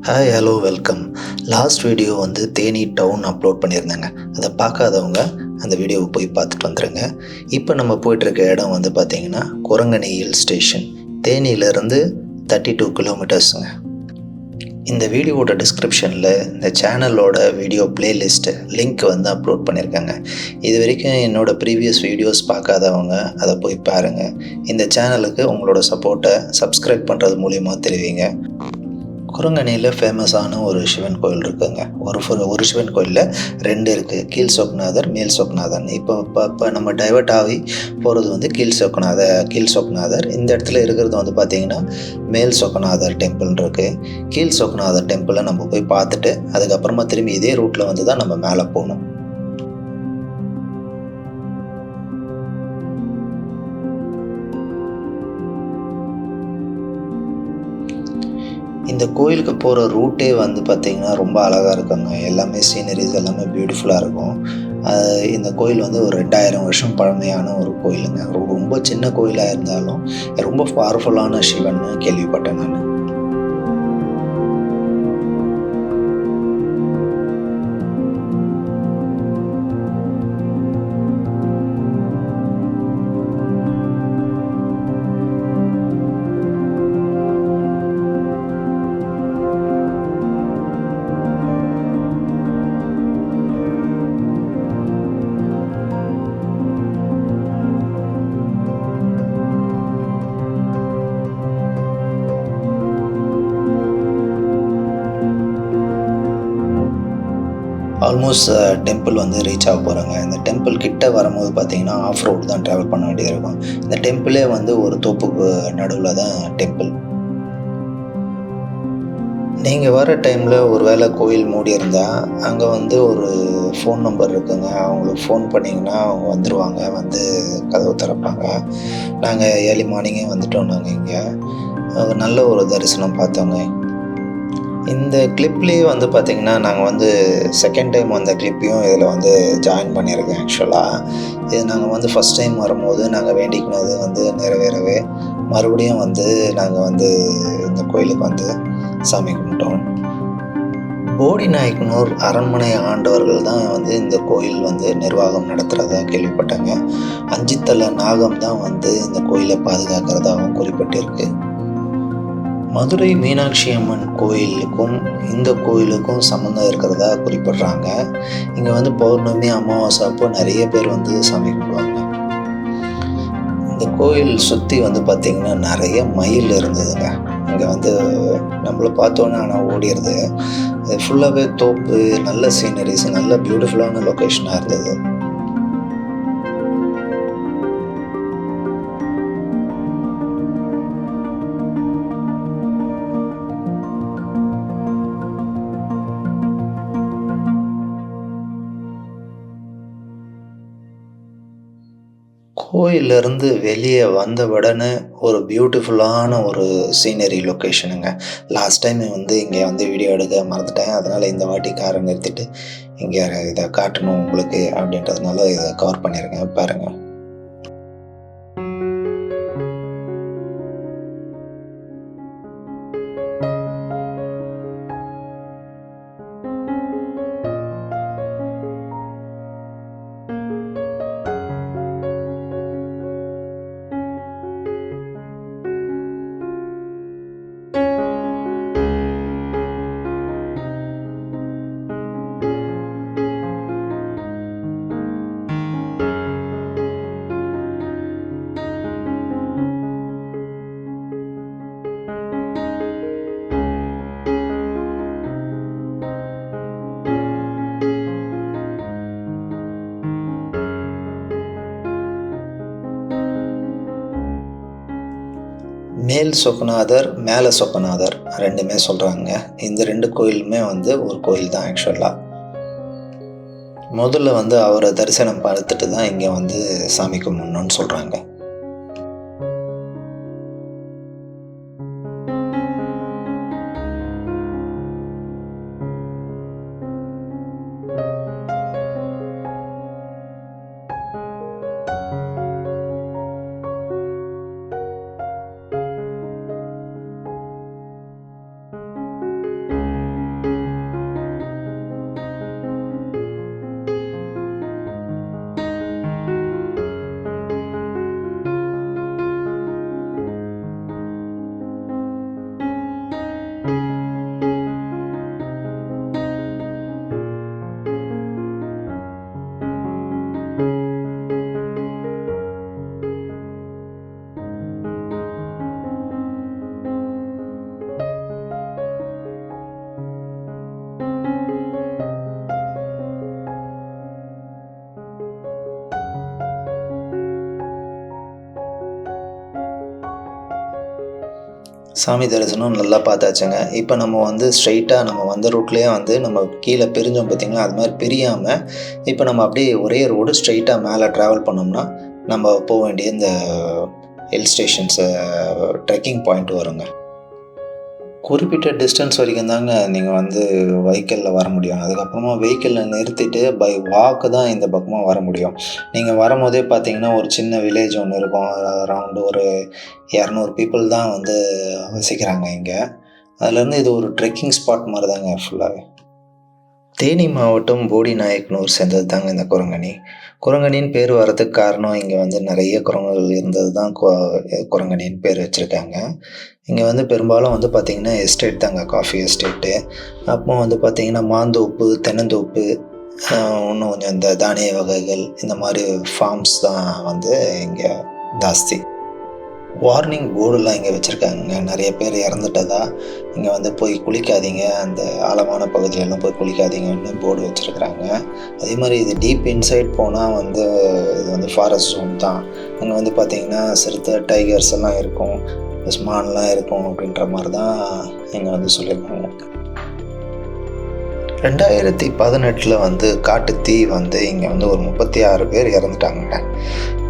Hi hello welcome. Last video வந்து Theni down upload பண்ணியிருந்தேங்க. அதை பார்க்காதவங்க அந்த வீடியோவை போய் பார்த்துட்டு வந்துடுங்க. இப்போ நம்ம போயிட்டுருக்க இடம் வந்து பார்த்திங்கன்னா குரங்கணி ஹில் ஸ்டேஷன். தேனியிலேருந்து 32 கிலோமீட்டர்ஸுங்க. இந்த வீடியோவோட டிஸ்கிரிப்ஷனில் இந்த சேனலோட வீடியோ பிளேலிஸ்ட்டு லிங்க் வந்து அப்லோட் பண்ணியிருக்காங்க. இது வரைக்கும் என்னோடய ப்ரீவியஸ் வீடியோஸ் பார்க்காதவங்க அதை போய் பாருங்கள். இந்த சேனலுக்கு உங்களோட சப்போர்ட்டை சப்ஸ்கிரைப் பண்ணுறது மூலிமா தெரிவிங்க. குரங்கணியில் ஃபேமஸான ஒரு சிவன் கோயில் இருக்குதுங்க. ஒரு சிவன் கோயிலில் 2 இருக்குது. கீழ் சொக்கநாதர், மேல் சொக்கநாதர். இப்போ நம்ம டைவர்ட் ஆகி போகிறது வந்து கீழ் சொக்கநாதர். இந்த இடத்துல இருக்கிறது வந்து பார்த்திங்கன்னா மேல் சொக்கநாதர் டெம்பிள் இருக்குது. கீழ் சொக்கநாதர் டெம்பிளை நம்ம போய் பார்த்துட்டு அதுக்கப்புறமா திரும்பி இதே ரூட்டில் வந்து தான் நம்ம மேலே போகணும். இந்த கோயிலுக்கு போகிற ரூட்டே வந்து பார்த்திங்கன்னா ரொம்ப அழகாக இருக்குங்க. எல்லாமே சீனரிஸ் எல்லாமே பியூட்டிஃபுல்லாக இருக்கும். இந்த கோயில் வந்து ஒரு 2000 வருஷம் பழமையான ஒரு கோயிலுங்க. ரொம்ப சின்ன கோயிலாக இருந்தாலும் ரொம்ப பவர்ஃபுல்லான சிவன்னு கேள்விப்பட்டேன் நான். ஆல்மோஸ்ட் டெம்பிள் வந்து ரீச் ஆக போகிறாங்க. இந்த டெம்பிள் கிட்ட வரும்போது பார்த்திங்கன்னா ஆஃப் ரோடு தான் ட்ராவல் பண்ண வேண்டியது இருக்கும். இந்த டெம்பிளே வந்து ஒரு தோப்புக்கு நடுவில் தான் டெம்பிள். நீங்கள் வர டைமில் ஒரு வேளை கோயில் மூடி இருந்தால் அங்கே வந்து ஒரு ஃபோன் நம்பர் இருக்குங்க. அவங்களுக்கு ஃபோன் பண்ணிங்கன்னா அவங்க வந்துடுவாங்க, வந்து கதவு திறப்பாங்க. நாங்கள் ஏர்லி மார்னிங்கே வந்துட்டோம். நாங்கள் இங்கே நல்ல ஒரு தரிசனம் பார்த்தோங்க. இந்த கிளிப்லேயே வந்து பார்த்திங்கன்னா நாங்கள் வந்து செகண்ட் டைம் அந்த கிளிப்பையும் இதில் வந்து ஜாயின் பண்ணியிருக்கேன். ஆக்சுவலாக இது நாங்கள் வந்து ஃபஸ்ட் டைம் வரும்போது நாங்கள் வேண்டிக்கினது வந்து நிறைவேறவே மறுபடியும் வந்து நாங்கள் வந்து இந்த கோயிலுக்கு வந்து சாமி கும்பிட்டோம். போடி நாயக்கனூர் அரண்மனை ஆண்டவர்கள் தான் வந்து இந்த கோயில் வந்து நிர்வாகம் நடத்துகிறதா கேள்விப்பட்டாங்க. 5 தலை நாகம் தான் வந்து இந்த கோயிலை பாதுகாக்கிறதாகவும் குறிப்பிட்டிருக்கு. மதுரை மீனாட்சி அம்மன் கோயிலுக்கும் இந்த கோயிலுக்கும் சம்மந்தம் இருக்கிறதா குறிப்பிட்றாங்க. இங்கே வந்து பௌர்ணமி, அமாவாசை அப்போ நிறைய பேர் வந்து சாமி கும்பிடுவாங்க. இந்த கோயில் சுற்றி வந்து பார்த்திங்கன்னா நிறைய மயில் இருந்ததுங்க. இங்கே வந்து நம்மளை பார்த்தோன்னே ஆனால் ஓடிடுது. இது ஃபுல்லாகவே தோப்பு, நல்ல சீனரிஸ், நல்ல பியூட்டிஃபுல்லான லொக்கேஷனாக இருந்தது. கோயிலிருந்து வெளியே வந்த உடனே ஒரு பியூட்டிஃபுல்லான ஒரு சீனரி லொக்கேஷனுங்க. லாஸ்ட் டைம் வந்து இங்கே வந்து வீடியோ எடுக்க மறந்துட்டேன். அதனால் இந்த வாட்டி காரை நிறுத்திட்டு இங்கே இதை காட்டணும் உங்களுக்கு அப்படின்றதுனால இதை கவர் பண்ணியிருக்கேன். பாருங்கள். மேல் சொக்கநாதர், மேலே சொக்கநாதர் 2மே சொல்கிறாங்க. இந்த 2 கோயிலுமே வந்து ஒரு கோயில் தான். ஆக்சுவலாக முதல்ல வந்து அவரை தரிசனம் பார்த்துட்டு தான் இங்கே வந்து சாமி கும்பிடணும்னு சொல்கிறாங்க. சாமி தரிசனம் நல்லா பார்த்தாச்சுங்க. இப்ப நம்ம வந்து ஸ்ட்ரெயிட்டா நம்ம வந்த ரூட்லயே வந்து நம்ம கீழ பிரிஞ்சோம் பார்த்தீங்களா? அது மாரி பிரியாம, இப்ப நம்ம அப்படியே ஒரே ரோடு ஸ்ட்ரெயிட்டா மேல ட்ராவல் பண்ணோம்னா, நம்ம வேண்டிய இந்த ஹில் ஸ்டேஷன்ஸ ட்ரெக்கிங் பாயிண்ட் வருங்க. குறிப்பிட்ட டிஸ்டன்ஸ் வரைக்கும் தாங்க நீங்க வந்து வெஹிக்கிள்ல வர முடியும். அதுக்கப்புறமா வெஹிக்கிள நிறுத்திட்டு பை வாக் தான் இந்த பக்கமா வர முடியும். நீங்க வரும்போதே பார்த்தீங்கன்னா, ஒரு சின்ன வில்லேஜ் ஒண்ணு இருக்கும். அரவுண்ட் ஒரு 200 பீப்பிள் தான் வந்து வசிக்கிறாங்க இங்க. அதுலேருந்து இது ஒரு ட்ரெக்கிங் ஸ்பாட் மாரி தாங்க ஃபுல்லாவே. தேனி மாவட்டம் போடிநாயக்கனூர் சேர்ந்தது தாங்க இந்த குரங்கணி. குரங்கணின்னு பேர் வர்றதுக்கு காரணம் இங்க வந்து நெறைய குரங்குகள் இருந்தது தான் குரங்கணின்னு பேர் வச்சிருக்காங்க. இங்க வந்து பெரும்பாலும் வந்து பார்த்தீங்கன்னா, எஸ்டேட் தாங்க காஃபி எஸ்டேட்டு. அப்போ வந்து பார்த்தீங்கன்னா, மாந்தோப்பு, தென்னந்தோப்பு, அ இன்னும் கொஞ்சம் இந்த தானிய வகைகள் இந்த மாரி ஃபார்ம்ஸ் தான் வந்து இங்க ஜாஸ்தி. வார்னிங் போர்டுலாம் இங்க வச்சிருக்காங்கங்க. நெறைய பேர் இறந்துட்டதா, இங்க வந்து போய் குளிக்காதீங்க, அந்த ஆழமான பகுதியிலலாம் போய் குளிக்காதீங்கன்னு போர்டு வச்சிருக்கிறாங்க. அதே மாரி இது டீப் இன்சைட் போனா வந்து இது வந்து ஃபாரஸ்ட் ஜோன் தான். அங்க வந்து பார்த்தீங்கன்னா, சிறுத்தை, டைகர்ஸ் எல்லாம் இருக்கும். மான்லாம் இருக்கும் அப்படின்ற மாரி தான் இங்க வந்து சொல்லியிருக்காங்க. 2018ல வந்து காட்டுத்தீ வந்து இங்க வந்து ஒரு 36 பேர் இறந்துட்டாங்கங்க.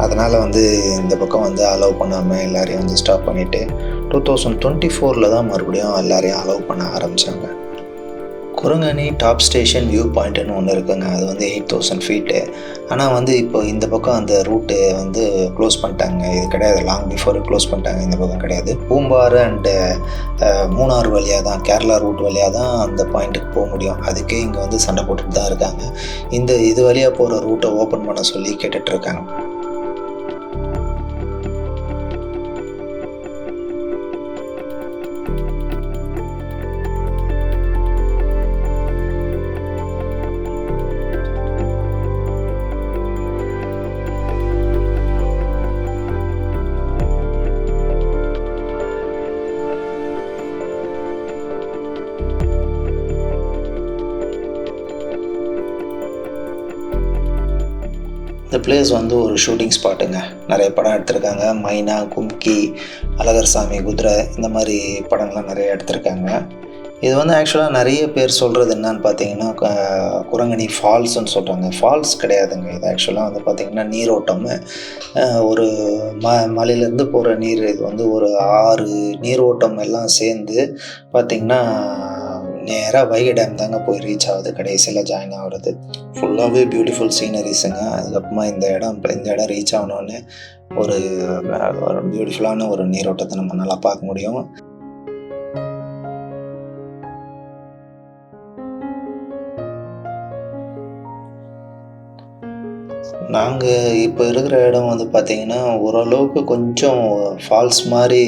அதனால வந்து இந்த பக்கம் வந்து அலோவ் பண்ணாம எல்லாரையும் வந்து ஸ்டாப் பண்ணிட்டு, 2024ல தான் மறுபடியும் எல்லாரையும் அலோவ் பண்ண ஆரம்பிச்சாங்க. குரங்கணி டாப் ஸ்டேஷன் வியூ பாயிண்ட்டுன்னு ஒண்ணு இருக்குங்க. அது வந்து 8000 ஃபீட்டு. ஆனா வந்து இப்போ இந்த பக்கம் அந்த ரூட்டு வந்து க்ளோஸ் பண்ணிட்டாங்க. இது கிடையாது. லாங் பிஃபோரே க்ளோஸ் பண்ணிட்டாங்க. இந்த பக்கம் கிடையாது. பூம்பாறு அண்டு மூணாறு வழியா தான், கேரளா ரூட் வழியா தான் அந்த பாயிண்ட்டுக்கு போ முடியும். அதுக்கே இங்க வந்து சண்டை போட்டுட்டு தான் இருக்காங்க. இது வழியா போற ரூட்ட ஓப்பன் பண்ண சொல்லி கேட்டுட்டு இருக்காங்க. இந்த பிளேஸ் வந்து ஒரு ஷூட்டிங் ஸ்பாட்டுங்க. நெறைய படம் எடுத்திருக்காங்க. மைனா, கும்கி, அழகர் சாமி, குதிரை இந்த மாரி படங்கள்லாம் நெறைய எடுத்திருக்காங்க. இது வந்து ஆக்சுவலா நெறைய பேர் சொல்றது என்னன்னு பார்த்தீங்கன்னா, குரங்கணி ஃபால்ஸ்ன்னு சொல்றாங்க. ஃபால்ஸ் கிடையாதுங்க. இது ஆக்சுவலா வந்து பார்த்தீங்கன்னா, நீரோட்டம். ஒரு மலையிலேருந்து போற நீர். இது வந்து ஒரு ஆறு நீரோட்டம் எல்லாம் சேர்ந்து பார்த்தீங்கன்னா, நேரா வைகை டேம் தாங்க போய் ரீச் ஆகுது. கடைசியில ஜாயின் ஆகுறது. ஃபுல்லாவே பியூட்டிஃபுல் சீனரீஸுங்க. அதுக்கப்புறமா இந்த இடம் ரீச் ஆனோனே ஒரு ஒரு பியூட்டிஃபுல்லான ஒரு நீரோட்டத்த நம்ம நல்லா பார்க்க முடியும். நாங்க இப்ப இருக்கிற இடம் வந்து பார்த்தீங்கன்னா, ஓரளவுக்கு கொஞ்சம் ஃபால்ஸ் மாரி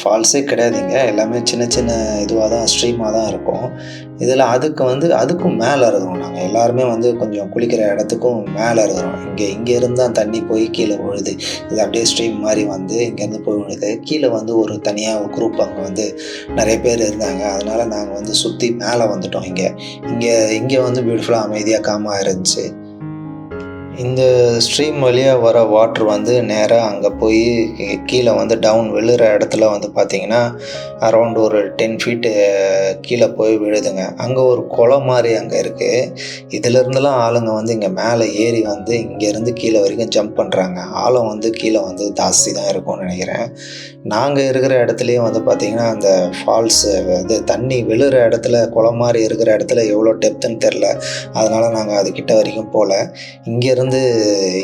ஃபால்ஸே கிடையாதுங்க. எல்லாமே சின்ன சின்ன இதுவா தான் ஸ்ட்ரீமா தான் இருக்கும். இதில அதுக்கும் மேல இருக்கிறோம் நாங்க. எல்லாருமே வந்து கொஞ்சம் குளிக்கிற இடத்துக்கும் மேல இருக்கிறோம். இங்க இருந்து தான் தண்ணி போய் கீழ விழுது. இது அப்படியே ஸ்ட்ரீம் மாரி வந்து இங்கேருந்து போய் விழுது. கீழ வந்து ஒரு தனியா ஒரு குரூப் அங்க வந்து நெறைய பேர் இருந்தாங்க. அதனால நாங்க வந்து சுத்தி மேல வந்துட்டோம் இங்க. இங்க இங்க வந்து பியூட்டிஃபுல்லா அமைதியா காமா இருந்துச்சு. இந்த ஸ்ட்ரீம் வழியா வர வாட்டர் வந்து நேரா அங்க போயி கீழ வந்து டவுன் விழுற இடத்துல வந்து பார்த்தீங்கன்னா, அரவுண்ட் ஒரு 10 ஃபீட்டு கீழ போய் விழுதுங்க. அங்க ஒரு குளம் மாரி அங்க இருக்கு. இதிலிருந்துலாம் ஆளுங்க வந்து இங்க மேல ஏறி வந்து இங்கேருந்து கீழ வரைக்கும் ஜம்ப் பண்றாங்க. ஆழம் வந்து கீழ வந்து ஜாஸ்தி தான் இருக்கும்னு நெனைக்கிறேன். நாங்க இருக்கிற இடத்துலயும் வந்து பார்த்தீங்கன்னா, அந்த ஃபால்ஸ் இது தண்ணி விழுற இடத்துல குளம் மாரி இருக்கிற இடத்துல எவ்வளோ டெப்த்துன்னு தெர்ல. அதனால நாங்க அது கிட்ட வரைக்கும் போல. இங்கேருந்து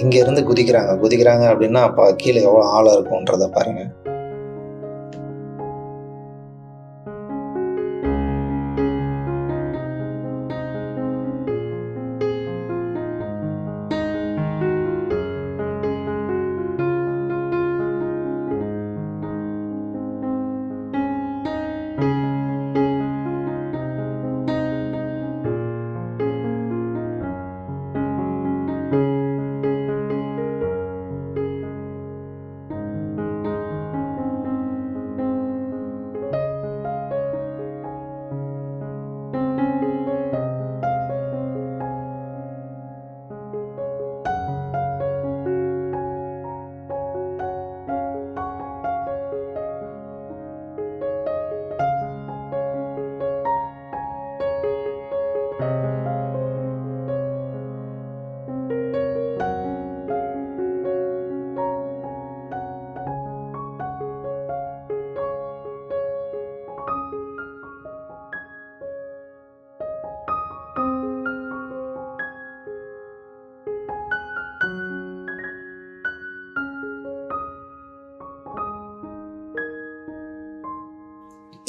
இங்கேருந்து குதிக்கிறாங்க. குதிக்கிறாங்க அப்படின்னா, அப்ப கீழ எவ்வளோ ஆழம் இருக்கும்ன்றத பாருங்க.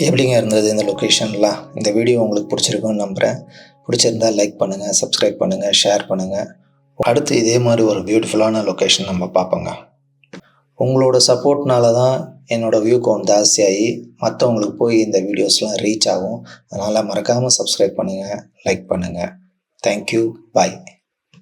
எப்படிங்க இருந்தது இந்த லொக்கேஷன்லாம்? இந்த வீடியோ உங்களுக்கு பிடிச்சிருக்குன்னு நம்புகிறேன். பிடிச்சிருந்தா லைக் பண்ணுங்கள், சப்ஸ்கிரைப் பண்ணுங்கள், ஷேர் பண்ணுங்கள். அடுத்து இதே மாதிரி ஒரு பியூட்டிஃபுல்லான லொக்கேஷன் நம்ம பார்ப்போங்க. உங்களோட சப்போர்ட்னால தான் என்னோடய வியூ கவுண்ட் ஜாஸ்தியாகி மற்றவங்களுக்கு போய் இந்த வீடியோஸ்லாம் ரீச் ஆகும். அதனால் மறக்காமல் சப்ஸ்கிரைப் பண்ணுங்கள், லைக் பண்ணுங்கள். தேங்க்யூ. பாய்.